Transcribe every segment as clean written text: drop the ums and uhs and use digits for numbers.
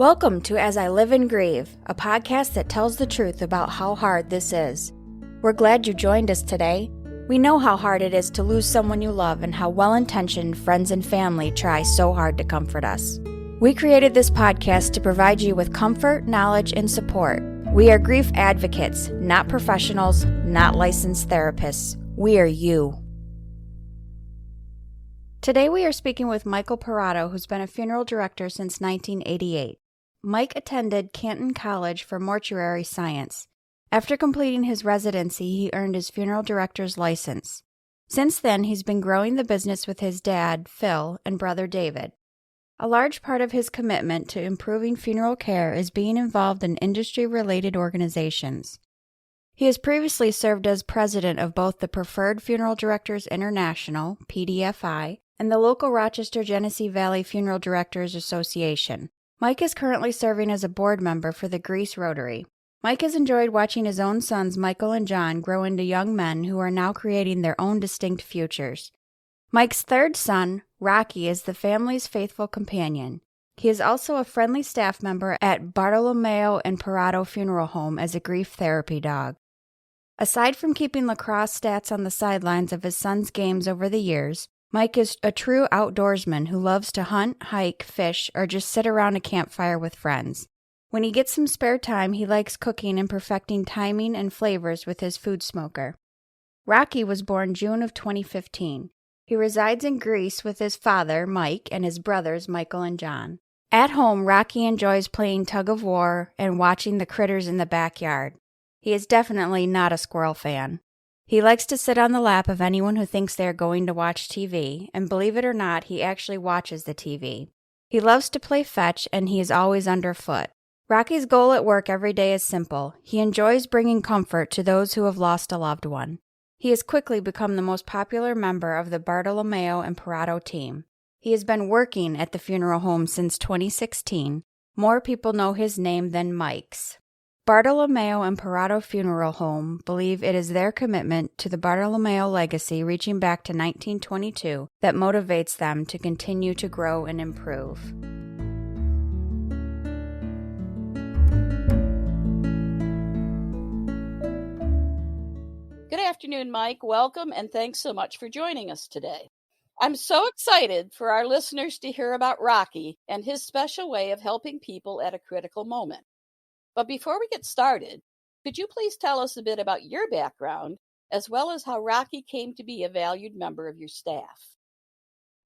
Welcome to As I Live and Grieve, a podcast that tells the truth about how hard this is. We're glad you joined us today. We know how hard it is to lose someone you love and how well-intentioned friends and family try so hard to comfort us. We created this podcast to provide you with comfort, knowledge, and support. We are grief advocates, not professionals, not licensed therapists. We are you. Today we are speaking with Mike Perotto, who's been a funeral director since 1988. Mike attended Canton College for mortuary science. After completing his residency, he earned his funeral director's license. Since then, he's been growing the business with his dad, Phil, and brother David. A large part of his commitment to improving funeral care is being involved in industry-related organizations. He has previously served as president of both the Preferred Funeral Directors International, PDFI, and the local Rochester Genesee Valley Funeral Directors Association. Mike is currently serving as a board member for the Grease Rotary. Mike has enjoyed watching his own sons, Michael and John, grow into young men who are now creating their own distinct futures. Mike's third son, Rocky, is the family's faithful companion. He is also a friendly staff member at Bartolomeo Perotto Funeral Home as a grief therapy dog. Aside from keeping lacrosse stats on the sidelines of his son's games over the years, Mike is a true outdoorsman who loves to hunt, hike, fish, or just sit around a campfire with friends. When he gets some spare time, he likes cooking and perfecting timing and flavors with his food smoker. Rocky was born June of 2015. He resides in Greece with his father, Mike, and his brothers, Michael and John. At home, Rocky enjoys playing tug-of-war and watching the critters in the backyard. He is definitely not a squirrel fan. He likes to sit on the lap of anyone who thinks they are going to watch TV, and believe it or not, he actually watches the TV. He loves to play fetch, and he is always underfoot. Rocky's goal at work every day is simple. He enjoys bringing comfort to those who have lost a loved one. He has quickly become the most popular member of the Bartolomeo Perotto team. He has been working at the funeral home since 2016. More people know his name than Mike's. Bartolomeo Perotto Funeral Home believe it is their commitment to the Bartolomeo legacy reaching back to 1922 that motivates them to continue to grow and improve. Good afternoon, Mike. Welcome, and thanks so much for joining us today. I'm so excited for our listeners to hear about Rocky and his special way of helping people at a critical moment. But before we get started, could you please tell us a bit about your background, as well as how Rocky came to be a valued member of your staff?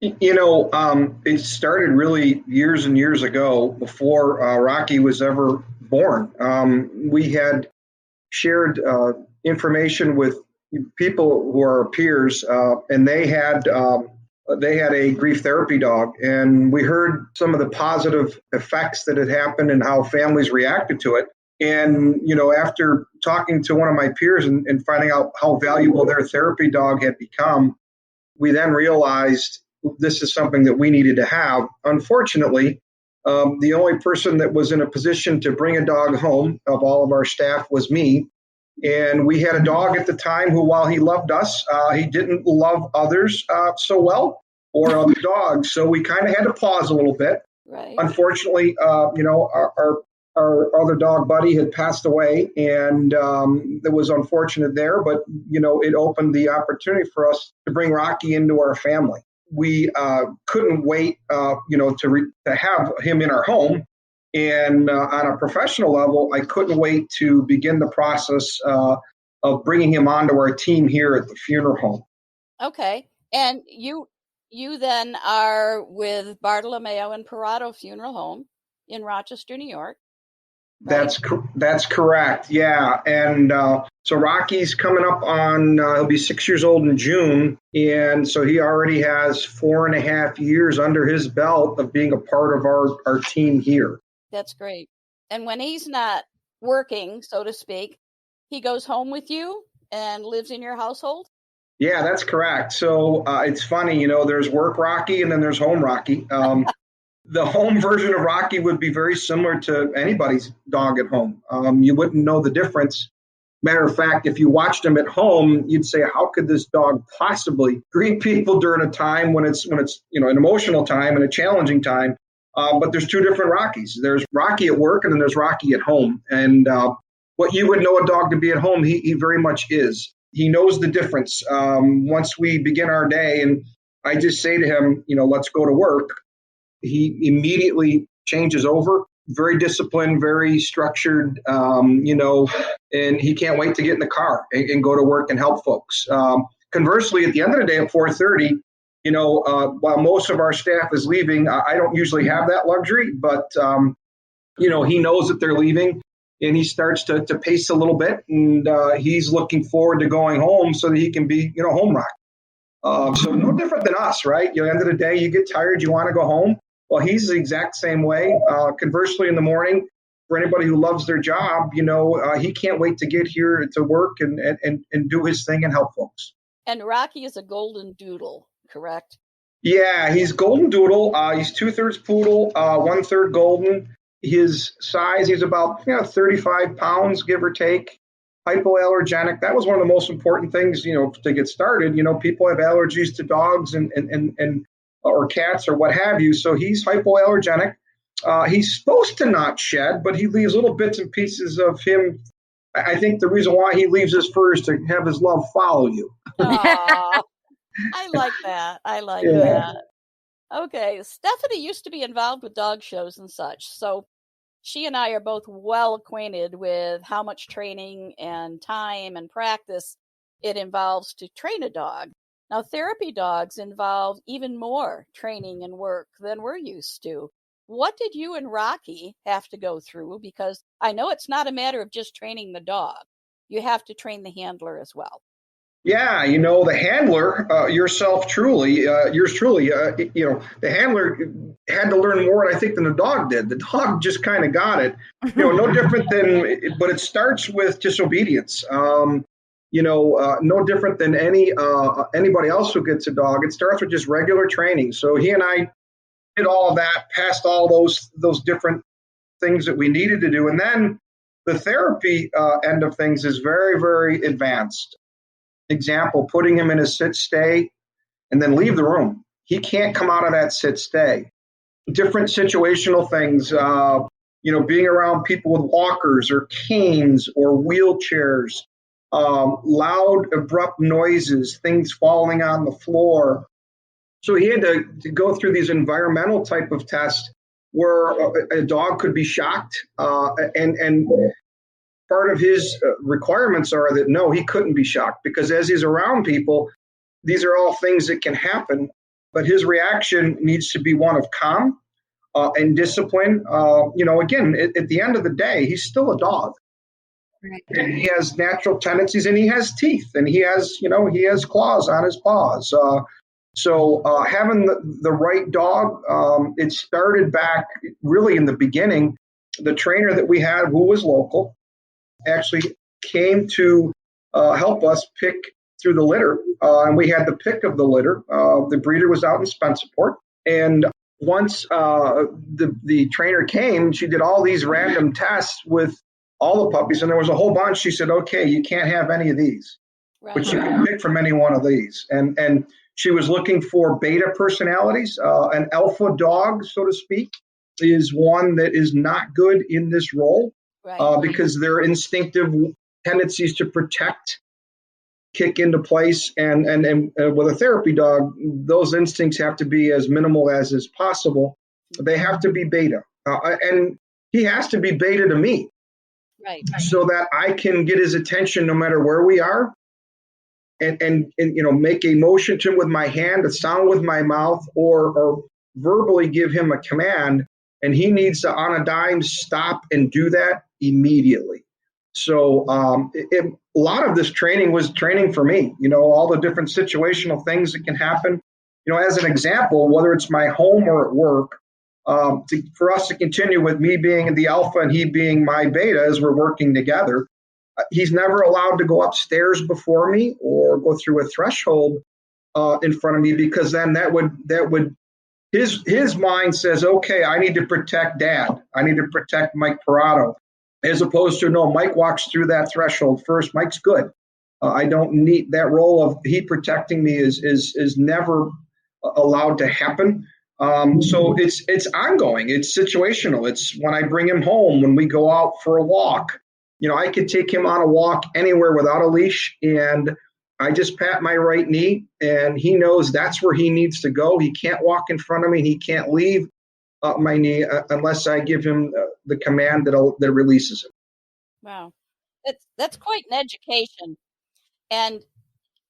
It started really years and years ago before Rocky was ever born. We had shared information with people who are peers, and they had a grief therapy dog, and we heard some of the positive effects that had happened and how families reacted to it. And, after talking to one of my peers and finding out how valuable their therapy dog had become, we then realized this is something that we needed to have. Unfortunately, the only person that was in a position to bring a dog home of all of our staff was me. And we had a dog at the time who, while he loved us, he didn't love others so well, or other dogs. So we kind of had to pause a little bit. Right. Unfortunately, our other dog buddy had passed away, and it was unfortunate there. But it opened the opportunity for us to bring Rocky into our family. We couldn't wait, to have him in our home. And on a professional level, I couldn't wait to begin the process of bringing him onto our team here at the funeral home. Okay. And you then are with Bartolomeo Perotto Funeral Home in Rochester, New York. Right? That's correct. Yeah. And so Rocky's coming up on, he'll be 6 years old in June. And so he already has 4.5 years under his belt of being a part of our team here. That's great. And when he's not working, so to speak, he goes home with you and lives in your household? Yeah, that's correct. So it's funny, there's work Rocky and then there's home Rocky. The home version of Rocky would be very similar to anybody's dog at home. You wouldn't know the difference. Matter of fact, if you watched him at home, you'd say, how could this dog possibly greet people during a time when it's an emotional time and a challenging time? But there's two different Rockies. There's Rocky at work, and then there's Rocky at home. And what you would know a dog to be at home, he very much is. He knows the difference. Once we begin our day, and I just say to him, let's go to work, he immediately changes over. Very disciplined, very structured, and he can't wait to get in the car and go to work and help folks. Conversely, at the end of the day at 4:30, while most of our staff is leaving, I don't usually have that luxury, but, he knows that they're leaving, and he starts to pace a little bit, and he's looking forward to going home so that he can be, home rock. So no different than us, right? At the end of the day, you get tired, you want to go home. Well, he's the exact same way. Conversely, in the morning, for anybody who loves their job, he can't wait to get here to work and do his thing and help folks. And Rocky is a goldendoodle, correct? Yeah, he's goldendoodle. He's 2/3 poodle, 1/3 golden. His size, he's about 35 pounds, give or take. Hypoallergenic. That was one of the most important things, to get started. People have allergies to dogs and or cats or what have you. So he's hypoallergenic. He's supposed to not shed, but he leaves little bits and pieces of him. I think the reason why he leaves his fur is to have his love follow you. Aww, I like that. That. Okay, Stephanie used to be involved with dog shows and such. So she and I are both well acquainted with how much training and time and practice it involves to train a dog. Now, therapy dogs involve even more training and work than we're used to. What did you and Rocky have to go through? Because I know it's not a matter of just training the dog. You have to train the handler as well. Yeah, the handler, yours truly, the handler had to learn more, I think, than the dog did. The dog just kind of got it, no different than, but it starts with disobedience. No different than anybody else who gets a dog. It starts with just regular training. So he and I did all of that, passed all those different things that we needed to do. And then the therapy end of things is very, very advanced. Example, putting him in a sit-stay and then leave the room. He can't come out of that sit-stay. Different situational things, being around people with walkers or canes or wheelchairs, loud, abrupt noises, things falling on the floor. So he had to go through these environmental type of tests where a dog could be shocked, and part of his requirements are that, no, he couldn't be shocked, because as he's around people, these are all things that can happen. But his reaction needs to be one of calm and discipline. Again, at the end of the day, he's still a dog. Right. And he has natural tendencies, and he has teeth, and he has claws on his paws. So having the right dog, it started back really in the beginning. The trainer that we had, who was local, actually came to help us pick through the litter, and we had the pick of the litter. The breeder was out in Spencerport, and once the trainer came, she did all these random tests with all the puppies, and there was a whole bunch. She said, "Okay, you can't have any of these, right, but you can pick from any one of these." And she was looking for beta personalities. An alpha dog, so to speak, is one that is not good in this role, right, because their instinctive tendencies to protect kick into place. And with a therapy dog, those instincts have to be as minimal as is possible. They have to be beta. And he has to be beta to me. Right. So that I can get his attention no matter where we are, and make a motion to him with my hand, a sound with my mouth, or verbally give him a command, and he needs to, on a dime, stop and do that immediately. So a lot of this training was training for me, all the different situational things that can happen. As an example, whether it's my home or at work, for us to continue with me being the alpha and he being my beta as we're working together, he's never allowed to go upstairs before me or go through a threshold in front of me, because then that would his mind says, okay, I need to protect Dad. I need to protect Mike Perotto, as opposed to, no, Mike walks through that threshold first. Mike's good. I don't need that role of he protecting me is never allowed to happen. So it's ongoing. It's situational. It's when I bring him home, when we go out for a walk. I could take him on a walk anywhere without a leash, and I just pat my right knee, and he knows that's where he needs to go. He can't walk in front of me. He can't leave my knee unless I give him the command that releases him. Wow. That's quite an education. And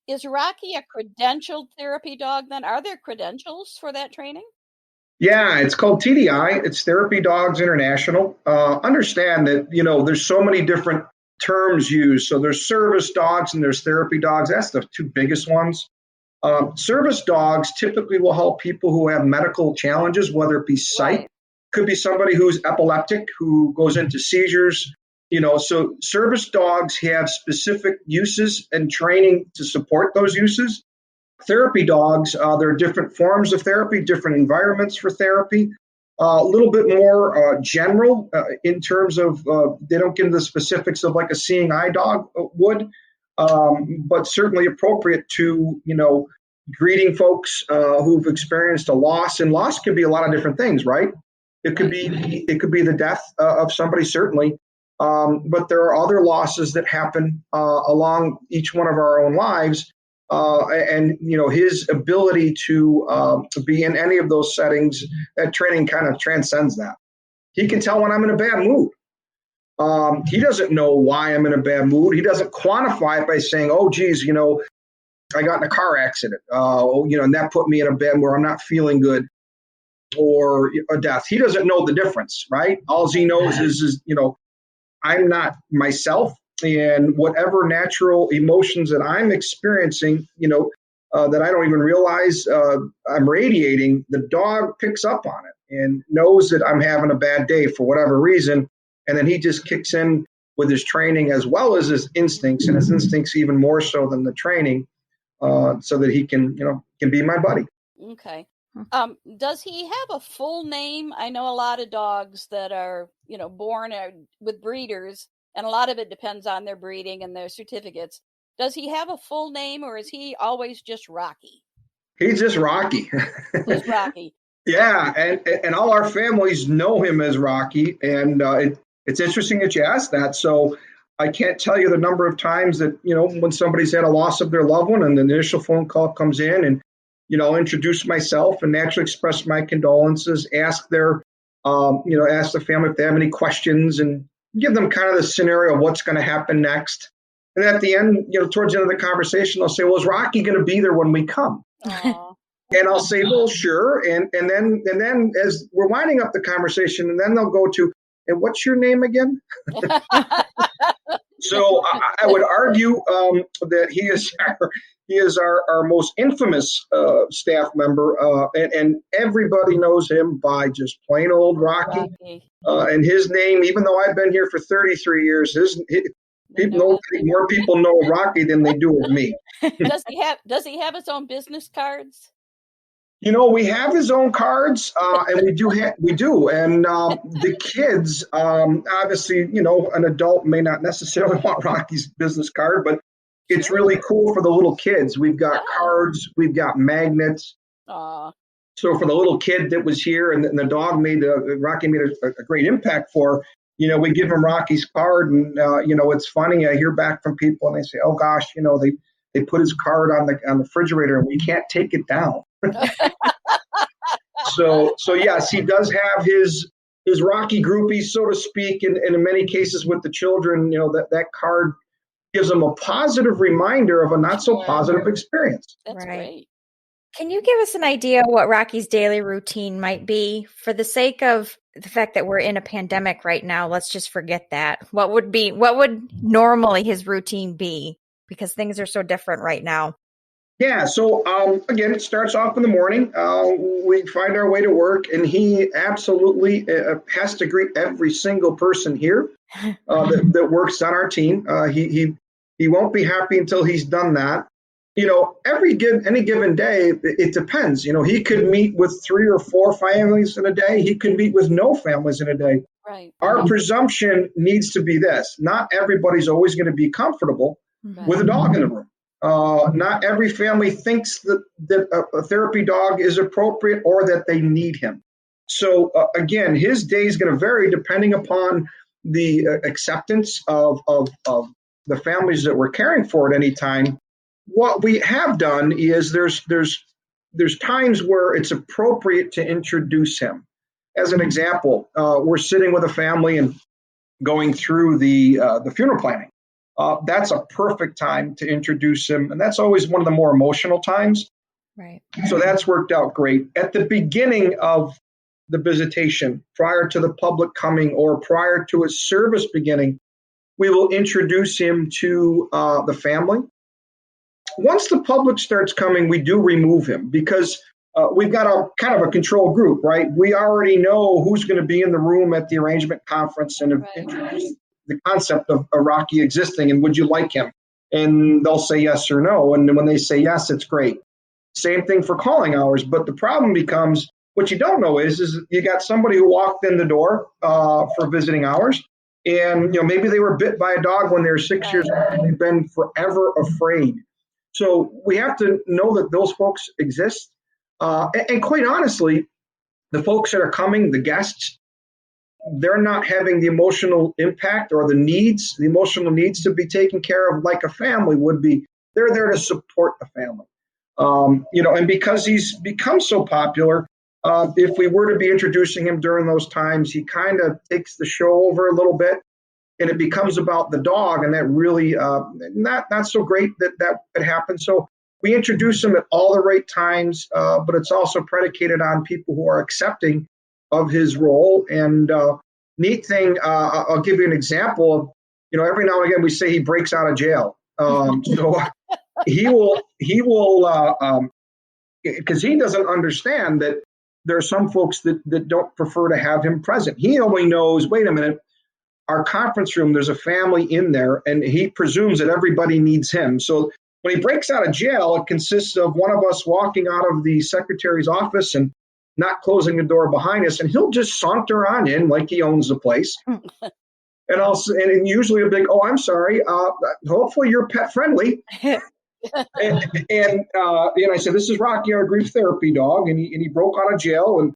is Rocky a credentialed therapy dog then? Are there credentials for that training? Yeah, it's called TDI. It's Therapy Dogs International. Understand that, there's so many different terms used. So there's service dogs and there's therapy dogs. That's the two biggest ones. Service dogs typically will help people who have medical challenges, whether it be sight, Right. could be somebody who's epileptic, who goes into seizures. So service dogs have specific uses and training to support those uses. Therapy dogs, there are different forms of therapy, different environments for therapy, a little bit more general in terms of they don't get into the specifics of like a seeing eye dog would, but certainly appropriate to, greeting folks who've experienced a loss. And loss can be a lot of different things, right? It could be the death of somebody, certainly. But there are other losses that happen along each one of our own lives. And his ability to be in any of those settings, that training kind of transcends that. He can tell when I'm in a bad mood. He doesn't know why I'm in a bad mood. He doesn't quantify it by saying, "Oh, geez, I got in a car accident, and that put me in a bed where I'm not feeling good," or a death. He doesn't know the difference, right? All he knows is I'm not myself. And whatever natural emotions that I'm experiencing, that I don't even realize I'm radiating, the dog picks up on it and knows that I'm having a bad day for whatever reason. And then he just kicks in with his training as well as his instincts, and his instincts even more so than the training, so that he can be my buddy. Okay. Does he have a full name? I know a lot of dogs that are, born with breeders, and a lot of it depends on their breeding and their certificates. Does he have a full name, or is he always just Rocky? He's just Rocky. Just Rocky. Yeah, and all our families know him as Rocky, and it's interesting that you asked that. So I can't tell you the number of times that, when somebody's had a loss of their loved one and the initial phone call comes in, and I'll introduce myself and naturally express my condolences, ask their, ask the family if they have any questions, and give them kind of the scenario of what's going to happen next. And at the end, towards the end of the conversation, they'll say, "Well, is Rocky going to be there when we come?" And I'll say, "Well, sure." And then as we're winding up the conversation, and then they'll go to, "And what's your name again?" So I would argue that he is our most infamous staff member, and everybody knows him by just plain old Rocky. And his name, even though I've been here for 33 years, more people know Rocky than they do of me. Does he have his own business cards? We have his own cards, and we do. And the kids, obviously, an adult may not necessarily want Rocky's business card, but it's really cool for the little kids. We've got cards, we've got magnets. So for the little kid that was here, and the dog Rocky made a great impact for, we give him Rocky's card, and it's funny. I hear back from people, and they say, "Oh gosh, they put his card on the refrigerator, and we can't take it down." So yes, he does have his Rocky groupies, so to speak, and in many cases with the children, that card gives them a positive reminder of a not so positive experience. That's great. Can you give us an idea what Rocky's daily routine might be? For the sake of the fact that we're in a pandemic right now, let's just forget that. What would normally his routine be? Because things are so different right now. Yeah, so again, it starts off in the morning. We find our way to work, and he absolutely has to greet every single person here that works on our team. He won't be happy until he's done that. Any given day, it depends. He could meet with 3 or 4 families in a day. He could meet with no families in a day. Right. Our presumption needs to be this: not everybody's always going to be comfortable with a dog in the room. Not every family thinks that a therapy dog is appropriate or that they need him. So again, his day is going to vary depending upon the acceptance of the families that we're caring for at any time. What we have done is there's times where it's appropriate to introduce him. As an example, we're sitting with a family and going through the funeral planning. That's a perfect time to introduce him, and that's always one of the more emotional times. Right. So that's worked out great. At the beginning of the visitation, prior to the public coming or prior to his service beginning, we will introduce him to the family. Once the public starts coming, we do remove him because we've got a kind of a control group, right? We already know who's going to be in the room at the arrangement conference and have introduced the concept of a Rocky existing and would you like him? And they'll say yes or no. And when they say yes, it's great. Same thing for calling hours. But the problem becomes, what you don't know is you got somebody who walked in the door for visiting hours, and maybe they were bit by a dog when they were 6 years old and they've been forever afraid. So we have to know that those folks exist. And quite honestly, the folks that are coming, the guests, they're not having the emotional impact or the emotional needs to be taken care of like a family would be. They're there to support the family. And because he's become so popular, if we were to be introducing him during those times, he kind of takes the show over a little bit, and it becomes about the dog, and that really not so great that happens. So we introduce him at all the right times, but it's also predicated on people who are accepting of his role. And neat thing, I'll give you an example of, every now and again we say he breaks out of jail. So he will, because he doesn't understand that there are some folks that don't prefer to have him present. He only knows, wait a minute, our conference room, there's a family in there, and he presumes that everybody needs him. So when he breaks out of jail, it consists of one of us walking out of the secretary's office and not closing the door behind us, and he'll just saunter on in like he owns the place. And usually a big, oh, I'm sorry, hopefully you're pet friendly. and I said, this is Rocky, our grief therapy dog, and he broke out of jail. And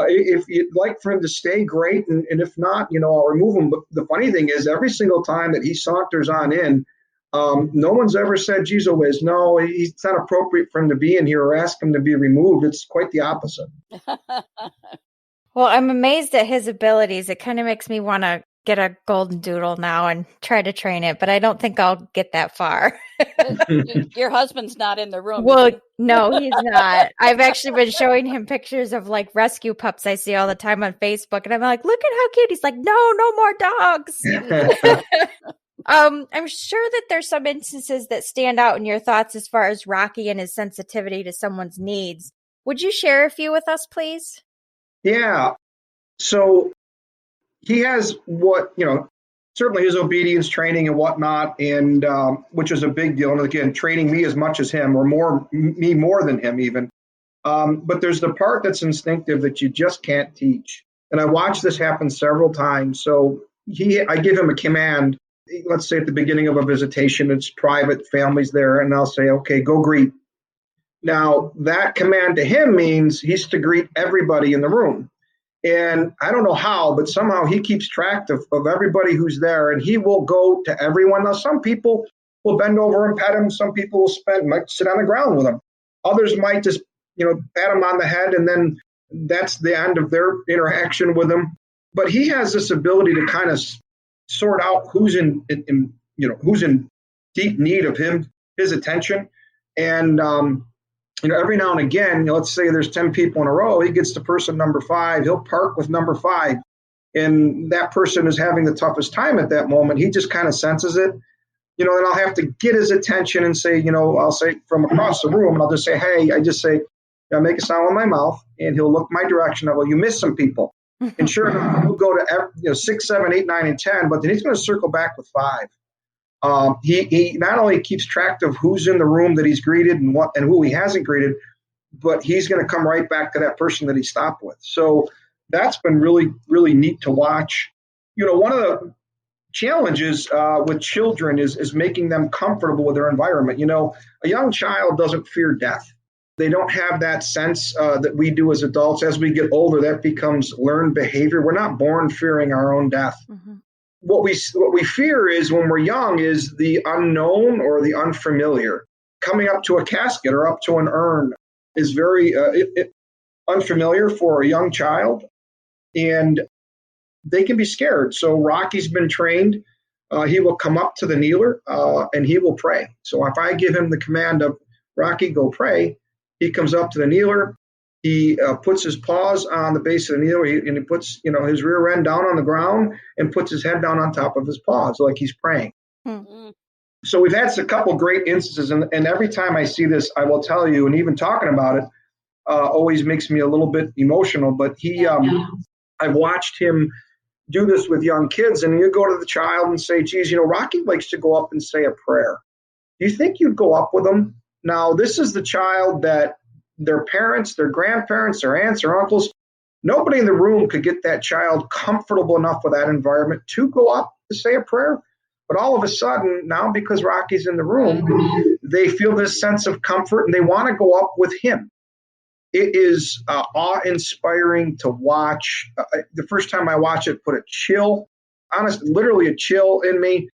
if you'd like for him to stay, great. And if not, I'll remove him. But the funny thing is, every single time that he saunters on in, no one's ever said, geez, whiz, no, it's not appropriate for him to be in here or ask him to be removed. It's quite the opposite. Well, I'm amazed at his abilities. It kind of makes me want to get a goldendoodle now and try to train it, but I don't think I'll get that far. Your husband's not in the room. Well, no, he's not. I've actually been showing him pictures of like rescue pups I see all the time on Facebook, and I'm like, look at how cute. He's like, no more dogs. I'm sure that there's some instances that stand out in your thoughts as far as Rocky and his sensitivity to someone's needs. Would you share a few with us, please? Yeah. So he has certainly his obedience training and whatnot, and which is a big deal. And again, training me as much as him, or more than him even. But there's the part that's instinctive that you just can't teach. And I watched this happen several times. So I give him a command. Let's say at the beginning of a visitation, it's private, families there, and I'll say, okay, go greet. Now, that command to him means he's to greet everybody in the room. And I don't know how, but somehow he keeps track of everybody who's there, and he will go to everyone. Now, some people will bend over and pet him. Some people might sit on the ground with him. Others might just, pat him on the head, and then that's the end of their interaction with him. But he has this ability to kind of sort out who's in deep need of his attention. And every now and again, let's say there's 10 people in a row, he gets to person number 5, he'll park with number 5, and that person is having the toughest time at that moment. He just kind of senses it, and I'll have to get his attention and say, I'll say from across the room, and I'll just say, hey, I make a sound with my mouth, and he'll look my direction. I go, you missed some people. And sure enough, he'll go to 6, 7, 8, 9, and 10, but then he's going to circle back with 5. He not only keeps track of who's in the room that he's greeted and who he hasn't greeted, but he's going to come right back to that person that he stopped with. So that's been really, really neat to watch. One of the challenges with children is making them comfortable with their environment. A young child doesn't fear death. They don't have that sense that we do as adults. As we get older, that becomes learned behavior. We're not born fearing our own death. Mm-hmm. What we fear is when we're young is the unknown or the unfamiliar. Coming up to a casket or up to an urn is very unfamiliar for a young child, and they can be scared. So Rocky's been trained. He will come up to the kneeler and he will pray. So if I give him the command of Rocky, go pray, he comes up to the kneeler. He puts his paws on the base of the kneeler, and he puts his rear end down on the ground and puts his head down on top of his paws like he's praying. Mm-hmm. So we've had a couple great instances, and every time I see this, I will tell you, and even talking about it always makes me a little bit emotional. But I've watched him do this with young kids, and you go to the child and say, geez, Rocky likes to go up and say a prayer. Do you think you'd go up with him? Now, this is the child that their parents, their grandparents, their aunts or uncles, nobody in the room could get that child comfortable enough with that environment to go up to say a prayer. But all of a sudden, now because Rocky's in the room, they feel this sense of comfort and they want to go up with him. It is awe-inspiring to watch. The first time I watched it, put a chill, literally a chill in me.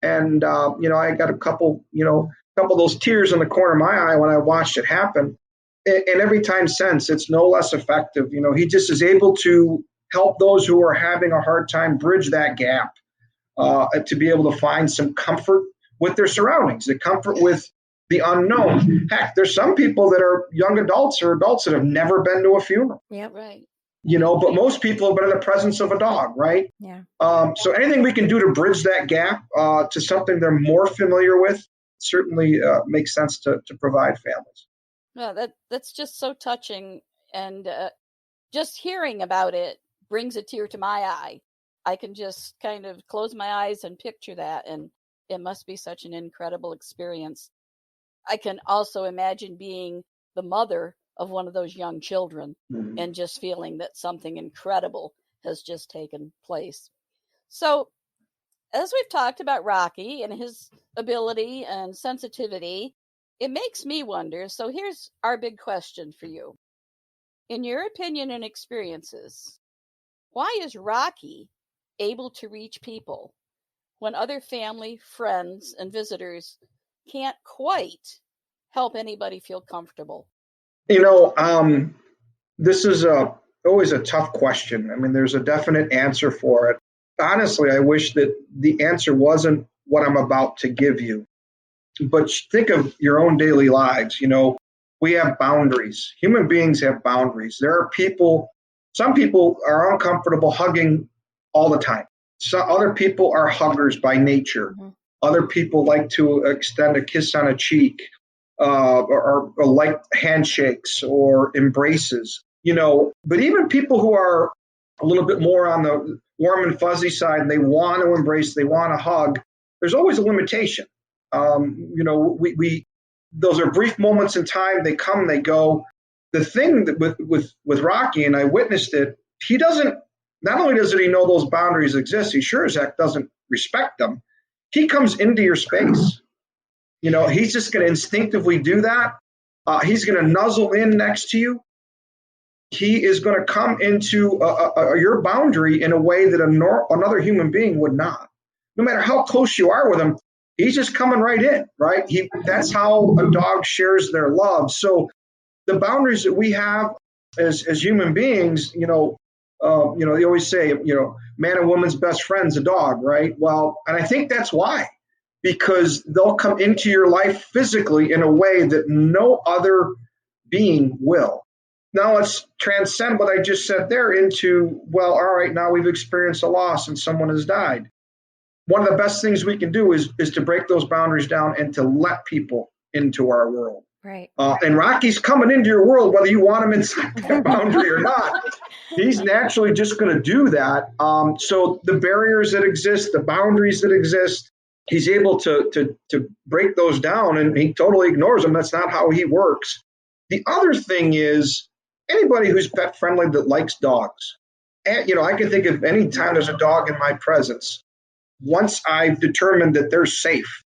And, I got a couple of those tears in the corner of my eye when I watched it happen. And every time since, it's no less effective. He just is able to help those who are having a hard time bridge that gap to be able to find some comfort with their surroundings, the comfort with the unknown. Heck, there's some people that are young adults or adults that have never been to a funeral. Yeah, right. But most people have been in the presence of a dog, right? Yeah. So anything we can do to bridge that gap to something they're more familiar with certainly makes sense to provide families. No, that's just so touching, and just hearing about it brings a tear to my eye. I can just kind of close my eyes and picture that, and it must be such an incredible experience. I can also imagine being the mother of one of those young children and just feeling that something incredible has just taken place. So, as we've talked about Rocky and his ability and sensitivity, it makes me wonder. So here's our big question for you. In your opinion and experiences, why is Rocky able to reach people when other family, friends, and visitors can't quite help anybody feel comfortable? This is always a tough question. I mean, there's a definite answer for it. Honestly, I wish that the answer wasn't what I'm about to give you. But think of your own daily lives. We have boundaries. Human beings have boundaries. There are some people are uncomfortable hugging all the time. Other people are huggers by nature. Mm-hmm. Other people like to extend a kiss on a cheek or like handshakes or embraces. But even people who are a little bit more on the warm and fuzzy side, and they want to embrace, they want to hug, there's always a limitation. Those are brief moments in time. They come, they go. The thing that with Rocky, and I witnessed it, he doesn't, not only does he know those boundaries exist, he sure as heck doesn't respect them. He comes into your space. He's just going to instinctively do that. He's going to nuzzle in next to you. He is going to come into your boundary in a way that another human being would not. No matter how close you are with him, he's just coming right in, right? That's how a dog shares their love. So the boundaries that we have as human beings, they always say, man and woman's best friend's a dog, right? Well, and I think that's why, because they'll come into your life physically in a way that no other being will. Now let's transcend what I just said there into, well, all right, now we've experienced a loss and someone has died. One of the best things we can do is to break those boundaries down and to let people into our world. Right. And Rocky's coming into your world, whether you want him inside that boundary or not. He's naturally just going to do that. So the barriers that exist, the boundaries that exist, he's able to break those down, and he totally ignores them. That's not how he works. The other thing is anybody who's pet friendly that likes dogs. And, I can think of any time there's a dog in my presence. once I've determined that they're safe,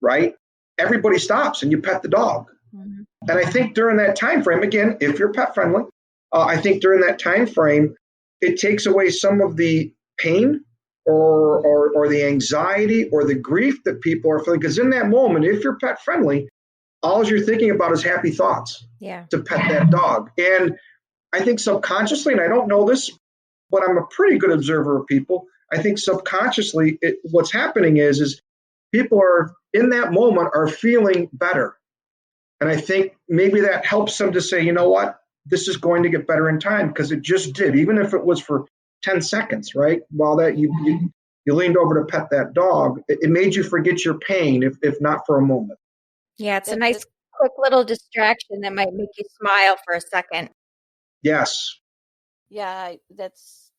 right, everybody stops and you pet the dog. Mm-hmm. And I think during that time frame, again, if you're pet friendly, I think during that time frame, it takes away some of the pain or the anxiety or the grief that people are feeling. Because in that moment, if you're pet friendly, all you're thinking about is happy thoughts to pet that dog. And I think subconsciously, and I don't know this, but I'm a pretty good observer of people. I think subconsciously, what's happening is people are in that moment are feeling better. And I think maybe that helps them to say, you know what, this is going to get better in time, because it just did, even if it was for 10 seconds, right? While that you leaned over to pet that dog, it made you forget your pain, if not for a moment. Yeah, it's a nice, quick little distraction that might make you smile for a second. Yes. Yeah, that's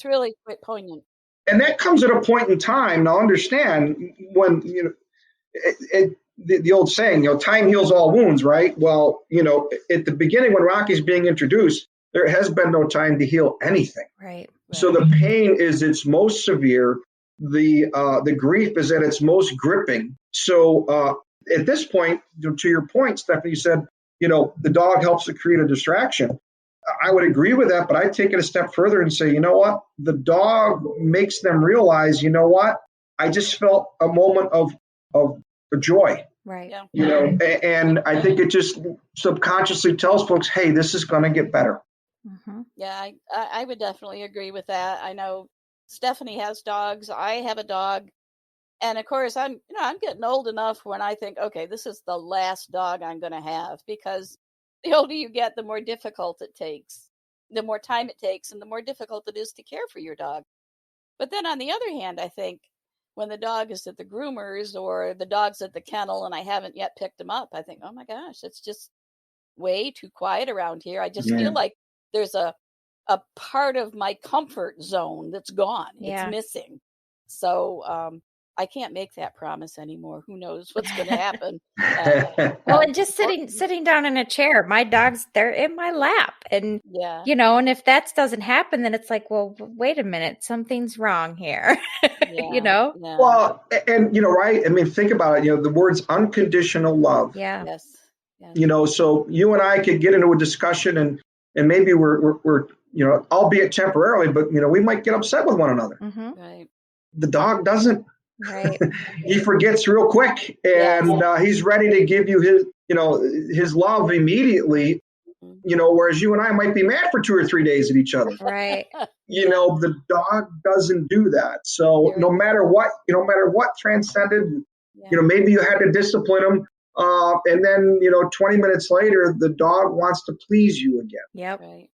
really quite poignant. And that comes at a point in time. Now, understand when the old saying, time heals all wounds, right? Well, at the beginning when Rocky's being introduced, there has been no time to heal anything. Right. So the pain is its most severe. The grief is at its most gripping. So at this point, to your point, Stephanie, you said, the dog helps to create a distraction. I would agree with that, but I'd take it a step further and say, you know what? The dog makes them realize, you know what? I just felt a moment of joy. Right. Yeah. And I think it just subconsciously tells folks, hey, this is going to get better. Mm-hmm. Yeah, I would definitely agree with that. I know Stephanie has dogs. I have a dog. And of course, I'm getting old enough when I think, okay, this is the last dog I'm going to have, because the older you get, the more difficult it takes, the more time it takes, and the more difficult it is to care for your dog. But then on the other hand, I think when the dog is at the groomers or the dog's at the kennel and I haven't yet picked him up, I think, oh my gosh, it's just way too quiet around here. I just feel like there's a part of my comfort zone that's gone. It's missing. So I can't make that promise anymore. Who knows what's going to happen? Well, and just sitting down in a chair, my dogs, they're in my lap, and and if that doesn't happen, then it's like, well, wait a minute, something's wrong here. Yeah. Well, and right. I mean, think about it. The words unconditional love. Yeah. Yes. So you and I could get into a discussion, and maybe we're albeit temporarily, but we might get upset with one another. Mm-hmm. Right. The dog doesn't. Right. He forgets real quick, and he's ready to give you his love immediately. Whereas you and I might be mad for 2 or 3 days at each other. Right. The dog doesn't do that. So no matter what transcended, maybe you had to discipline him, and then 20 minutes later, the dog wants to please you again. Yep. Right.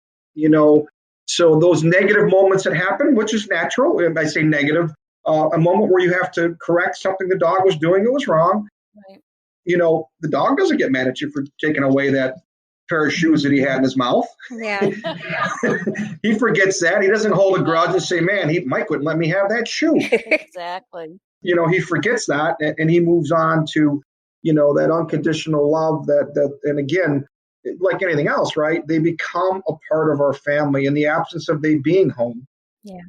So those negative moments that happen, which is natural, and I say negative. A moment where you have to correct something the dog was doing that was wrong. Right. The dog doesn't get mad at you for taking away that pair of shoes that he had in his mouth. Yeah. He forgets that. He doesn't hold a grudge and say, man, Mike wouldn't let me have that shoe. Exactly. He forgets that, and he moves on to, that unconditional love that, and again, like anything else, right? They become a part of our family in the absence of they being home. Yeah.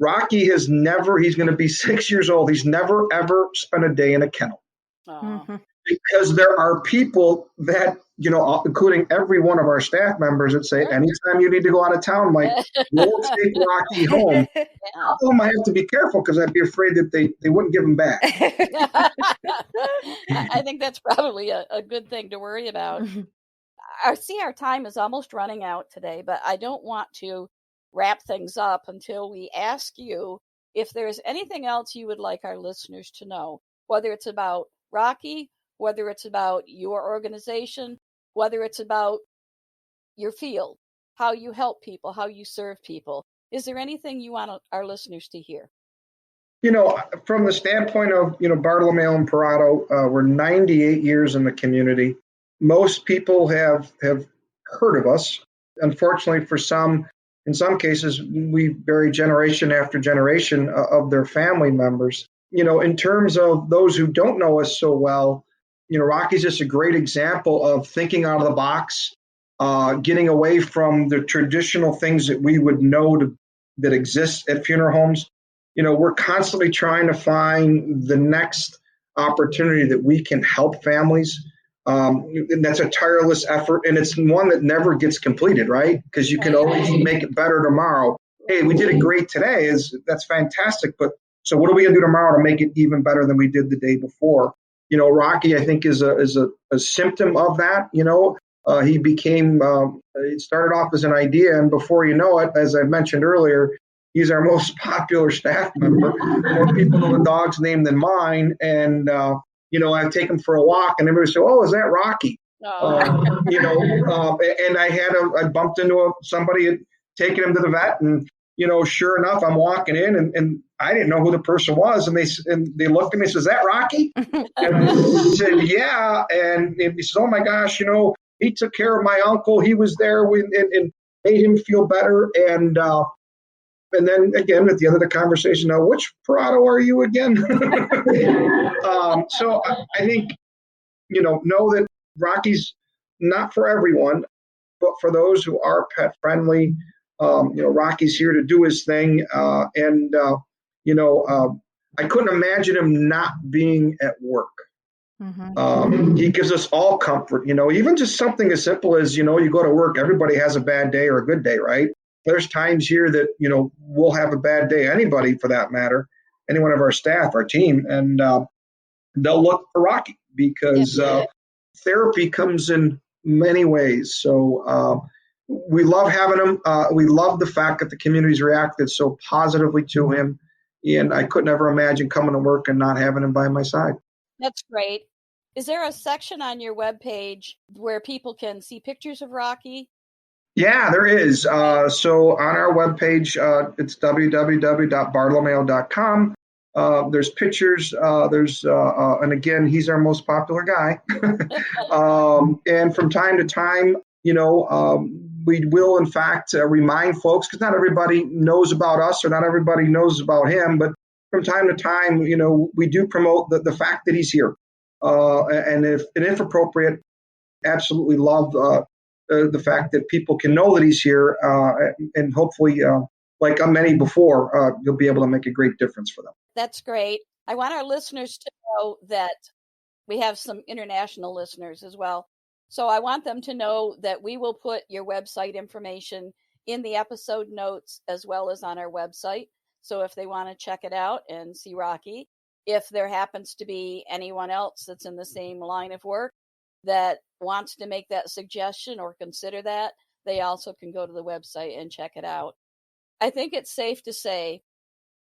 Rocky he's going to be 6 years old. He's never, ever spent a day in a kennel. Mm-hmm. Because there are people that, including every one of our staff members that say, anytime you need to go out of town, Mike, we'll take Rocky home. I have to be careful because I'd be afraid that they wouldn't give him back. I think that's probably a good thing to worry about. Our time is almost running out today, but I don't want to wrap things up until we ask you if there's anything else you would like our listeners to know, whether it's about Rocky, whether it's about your organization, whether it's about your field, how you help people, how you serve people. Is there anything you want our listeners to hear? From the standpoint of, Bartolomeo and Perotto, we're 98 years in the community. Most people have heard of us. Unfortunately, in some cases, we bury generation after generation of their family members. In terms of those who don't know us so well, Rocky's just a great example of thinking out of the box, getting away from the traditional things that we would know that exist at funeral homes. we're constantly trying to find the next opportunity that we can help families. And that's a tireless effort, and it's one that never gets completed, right? Because you can always make it better tomorrow. Hey, we did it great today. That's fantastic, but so what are we going to do tomorrow to make it even better than we did the day before? Rocky, I think, is a symptom of that. He became, it started off as an idea, and before you know it, as I mentioned earlier, he's our most popular staff member. More people know the dog's name than mine, and I take him for a walk, and everybody says, "Oh, is that Rocky?" And I bumped into somebody had taken him to the vet, and sure enough, I'm walking in, and I didn't know who the person was, and they looked at me and said, "Is that Rocky?" And I said, "Yeah," and he says, "Oh my gosh, he took care of my uncle. He was there and made him feel better." And then again, at the end of the conversation, now, which Perotto are you again? So I think, know that Rocky's not for everyone, but for those who are pet friendly, Rocky's here to do his thing. I couldn't imagine him not being at work. Mm-hmm. He gives us all comfort, even just something as simple as, you go to work, everybody has a bad day or a good day, right? There's times here that, we'll have a bad day, anybody for that matter, any one of our staff, our team, and they'll look for Rocky because therapy comes in many ways. So we love having him. We love the fact that the community's reacted so positively to him, and I could never imagine coming to work and not having him by my side. That's great. Is there a section on your webpage where people can see pictures of Rocky? Yeah, there is. So on our webpage, it's www.bartolomeo.com. There's pictures. And again, he's our most popular guy. And from time to time, we will, in fact, remind folks, because not everybody knows about us or not everybody knows about him. But from time to time, we do promote the fact that he's here. And if appropriate, absolutely love the fact that people can know that he's here, and hopefully, like many before, you'll be able to make a great difference for them. That's great. I want our listeners to know that we have some international listeners as well. So I want them to know that we will put your website information in the episode notes as well as on our website. So if they want to check it out and see Rocky, if there happens to be anyone else that's in the same line of work that wants to make that suggestion or consider that, they also can go to the website and check it out. I think it's safe to say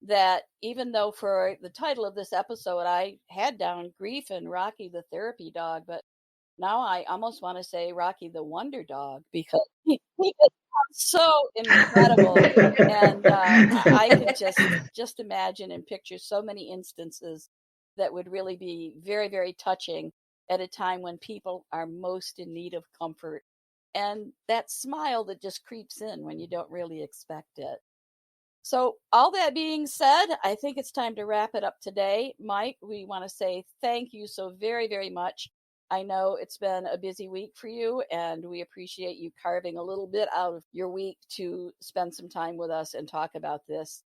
that even though for the title of this episode, I had down Grief and Rocky the Therapy Dog, but now I almost want to say Rocky the Wonder Dog because he is so incredible. And I could just imagine and picture so many instances that would really be very, very touching at a time when people are most in need of comfort. And that smile that just creeps in when you don't really expect it. So all that being said, I think it's time to wrap it up today. Mike, we want to say thank you so very, very much. I know it's been a busy week for you, and we appreciate you carving a little bit out of your week to spend some time with us and talk about this.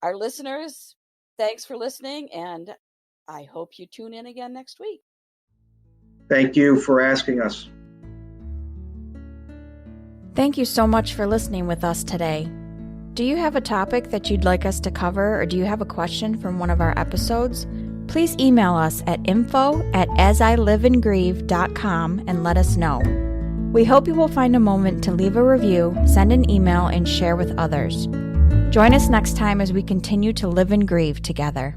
Our listeners, thanks for listening, and I hope you tune in again next week. Thank you for asking us. Thank you so much for listening with us today. Do you have a topic that you'd like us to cover, or do you have a question from one of our episodes? Please email us at info@asiliveandgrieve.com and let us know. We hope you will find a moment to leave a review, send an email, and share with others. Join us next time as we continue to live and grieve together.